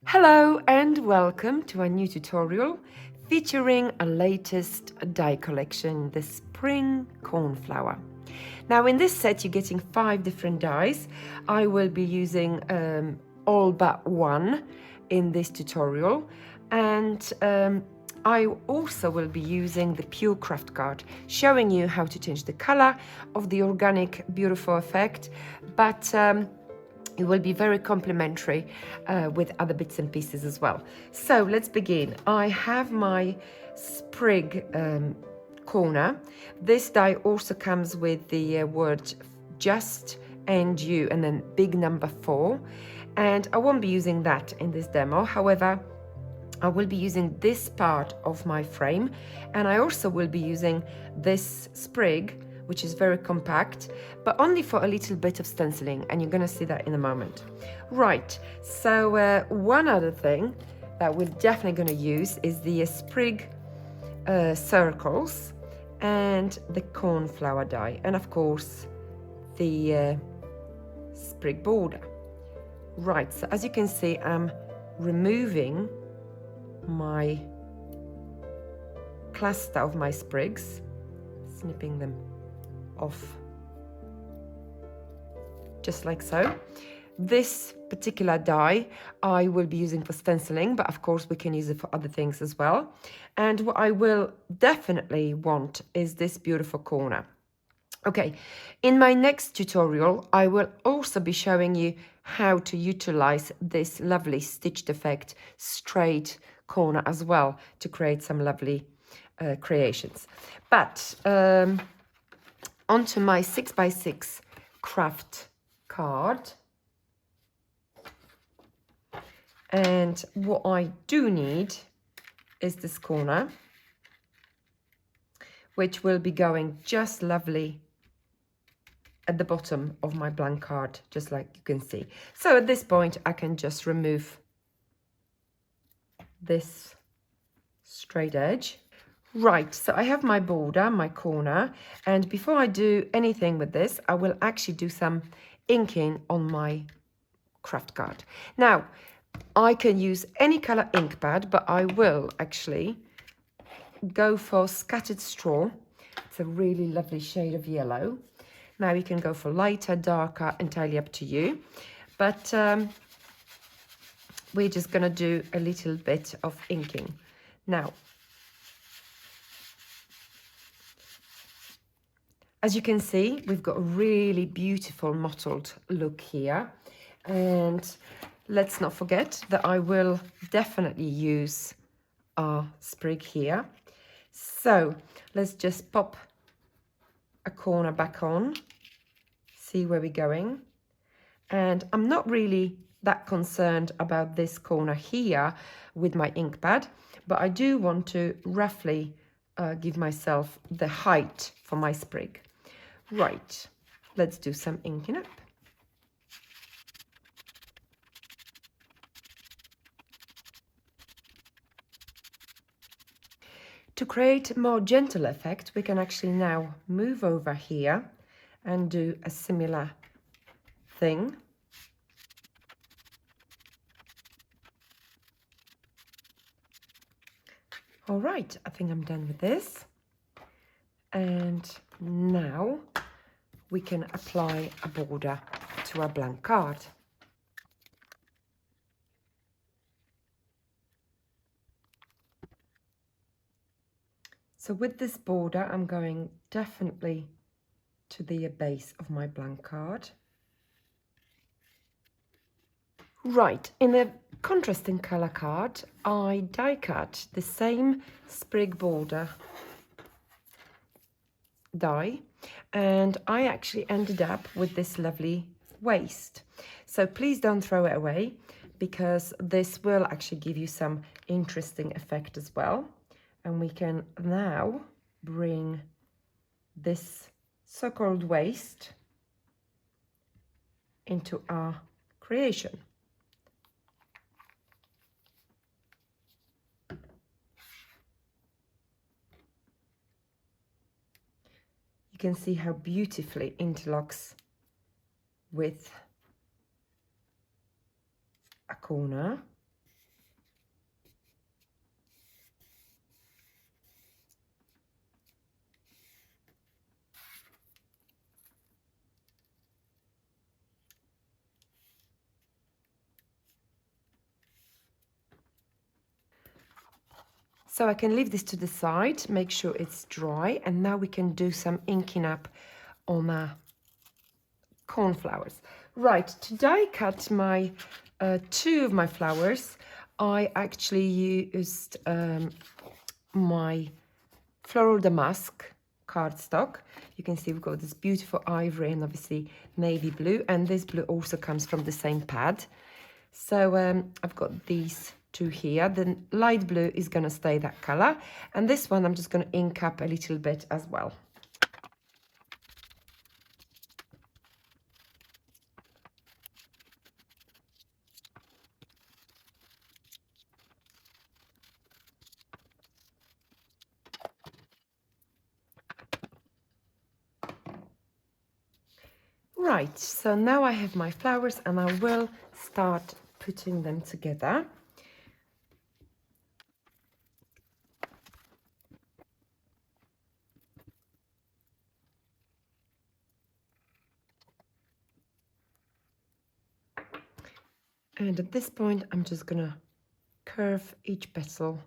Hello and welcome to a new tutorial featuring a latest dye collection, the Spring Cornflower. Now in this set you're getting 5 different dyes. I will be using all but one in this tutorial, and I also will be using the Pure Craft card, showing you how to change the color of the organic beautiful effect, but it will be very complementary with other bits and pieces as well. So let's begin. I have my Sprig corner. This die also comes with the word just and you and then big number 4. And I won't be using that in this demo. However, I will be using this part of my frame, and I also will be using this sprig, which is very compact, but only for a little bit of stenciling, and you're going to see that in a moment. Right, so one other thing that we're definitely going to use is the sprig circles and the cornflower die, and of course the sprig border. Right, so as you can see, I'm removing my cluster of my sprigs, snipping them off just like so. This particular die I will be using for stenciling, but of course we can use it for other things as well. And what I will definitely want is this beautiful corner. Okay, in my next tutorial I will also be showing you how to utilize this lovely stitched effect straight corner as well to create some lovely creations. But onto my 6x6 craft card, and what I do need is this corner, which will be going just lovely at the bottom of my blank card, just like you can see. So at this point I can just remove this straight edge. Right, so I have my border, my corner, and before I do anything with this, I will actually do some inking on my craft card. Now, I can use any color ink pad, but I will actually go for scattered straw. It's a really lovely shade of yellow. Now you can go for lighter, darker, entirely up to you. But we're just going to do a little bit of inking. Now, as you can see, we've got a really beautiful mottled look here. And let's not forget that I will definitely use our sprig here. So let's just pop a corner back on, see where we're going. And I'm not really that concerned about this corner here with my ink pad, but I do want to roughly give myself the height for my sprig. Right, let's do some inking up. To create a more gentle effect, we can actually now move over here and do a similar thing. All right, I think I'm done with this. And now we can apply a border to our blank card. So with this border, I'm going definitely to the base of my blank card. Right, in a contrasting color card, I die cut the same sprig border die, and I actually ended up with this lovely waist. So please don't throw it away, because this will actually give you some interesting effect as well. And we can now bring this so-called waist into our creation. You can see how beautifully interlocks with a corner. So I can leave this to the side, make sure it's dry, and now we can do some inking up on our cornflowers. Right, to die cut my two of my flowers, I actually used my floral damask cardstock. You can see we've got this beautiful ivory and obviously navy blue, and this blue also comes from the same pad. So I've got these two here. The light blue is going to stay that color, and this one I'm just going to ink up a little bit as well. Right, so now I have my flowers and I will start putting them together. And at this point, I'm just gonna curve each petal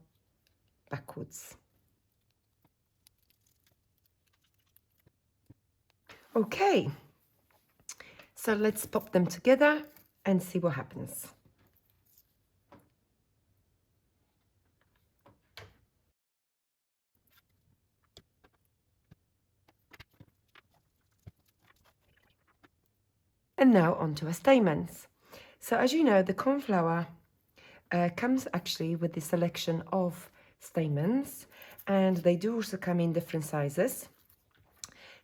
backwards. Okay, so let's pop them together and see what happens. And now onto our stamens. So as you know, the cornflower comes actually with the selection of stamens, and they do also come in different sizes.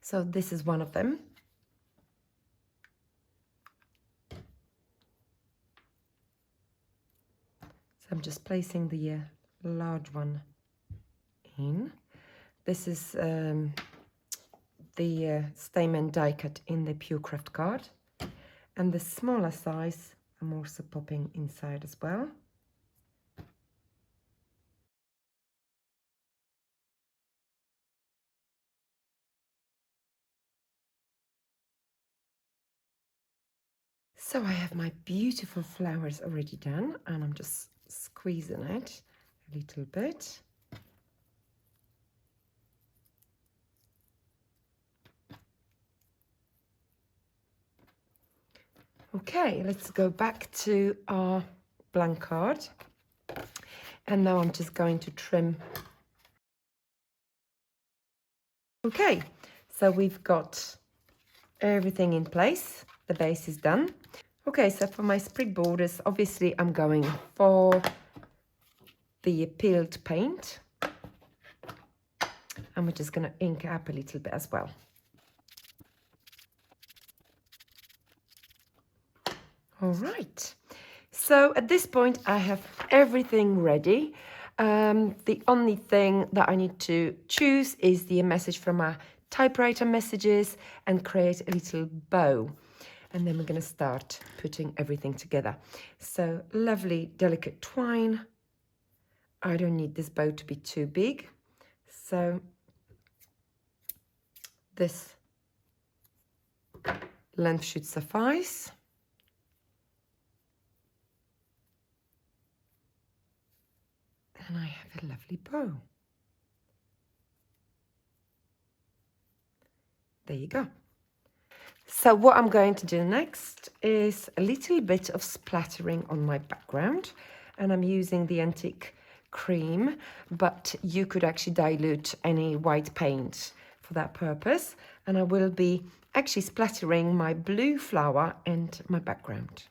So this is one of them. So I'm just placing the large one in. This is the stamen die cut in the Pure Craft card, and the smaller size I'm also popping inside as well. So I have my beautiful flowers already done, and I'm just squeezing it a little bit. Okay, let's go back to our blank card. And now I'm just going to trim. Okay, so we've got everything in place. The base is done. Okay, so for my sprig borders, obviously I'm going for the peeled paint. And we're just going to ink up a little bit as well. All right, so at this point I have everything ready. The only thing that I need to choose is the message from our typewriter messages and create a little bow. And then we're going to start putting everything together. So lovely, delicate twine. I don't need this bow to be too big. So this length should suffice. And I have a lovely bow. There you go. So what I'm going to do next is a little bit of splattering on my background, and I'm using the antique cream, but you could actually dilute any white paint for that purpose. And I will be actually splattering my blue flower and my background.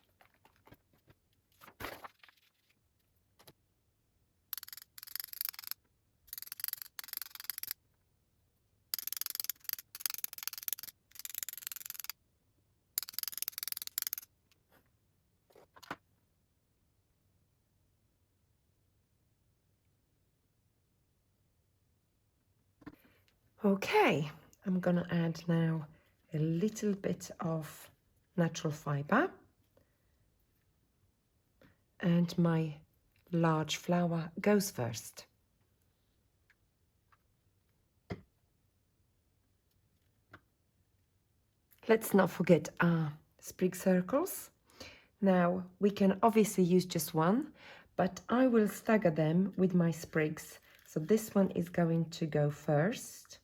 Okay, I'm gonna add now a little bit of natural fiber, and my large flower goes first. Let's not forget our sprig circles. Now we can obviously use just one, but I will stagger them with my sprigs So this one is going to go first.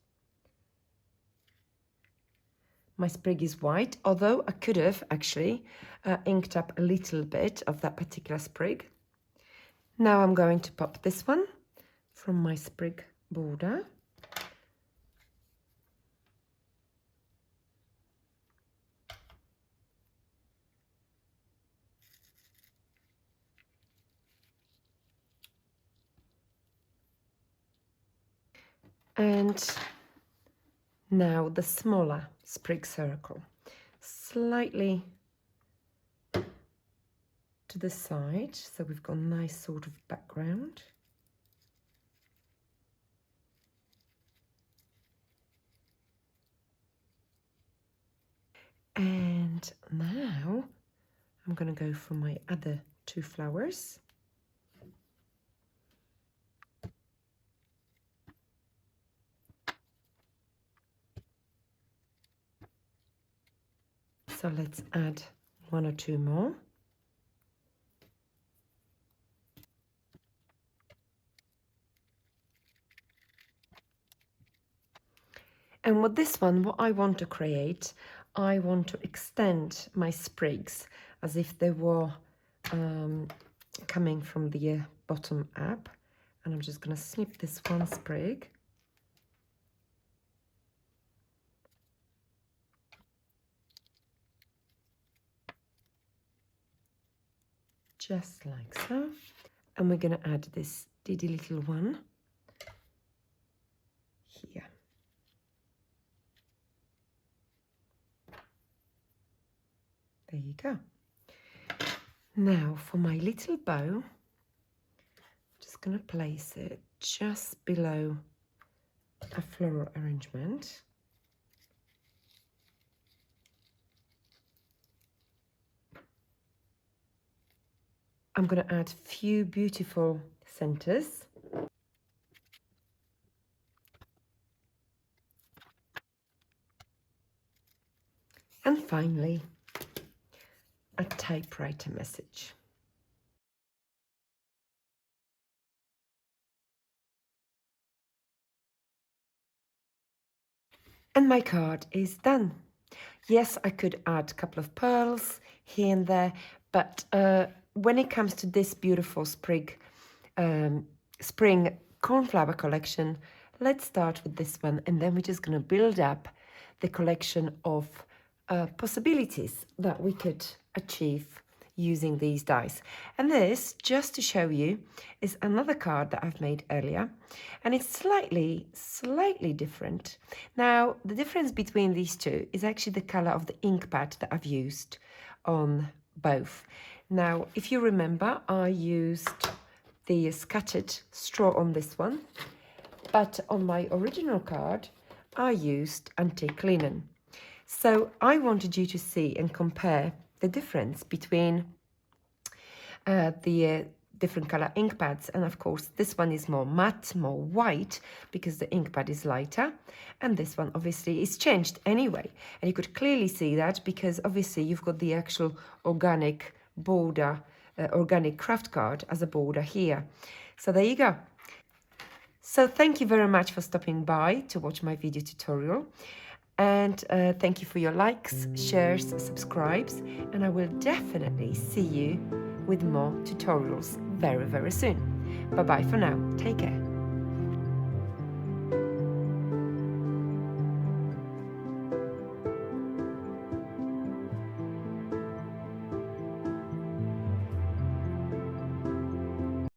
My sprig is white, although I could have actually inked up a little bit of that particular sprig. Now I'm going to pop this one from my sprig border. And now the smaller sprig circle, slightly to the side, so we've got a nice sort of background. And now I'm going to go for my other two flowers. So let's add one or two more. And with this one, what I want to create, I want to extend my sprigs as if they were coming from the bottom up. And I'm just going to snip this one sprig. Just like so. And we're going to add this diddy little one here. There you go. Now for my little bow, I'm just going to place it just below a floral arrangement. I'm going to add a few beautiful centers. And finally, a typewriter message. And my card is done. Yes, I could add a couple of pearls here and there, but when it comes to this beautiful spring cornflower collection, let's start with this one, and then we're just going to build up the collection of possibilities that we could achieve using these dies. And this, just to show you, is another card that I've made earlier, and it's slightly different. Now, the difference between these two is actually the color of the ink pad that I've used on both. Now, if you remember, I used the scattered straw on this one, but on my original card, I used antique linen. So I wanted you to see and compare the difference between the different color ink pads. And of course, this one is more matte, more white, because the ink pad is lighter. And this one obviously is changed anyway. And you could clearly see that because obviously you've got the actual organic border, organic craft card as a border here. So there you go. So thank you very much for stopping by to watch my video tutorial. And thank you for your likes, shares, subscribes, and I will definitely see you with more tutorials very, very soon. Bye-bye for now. Take care.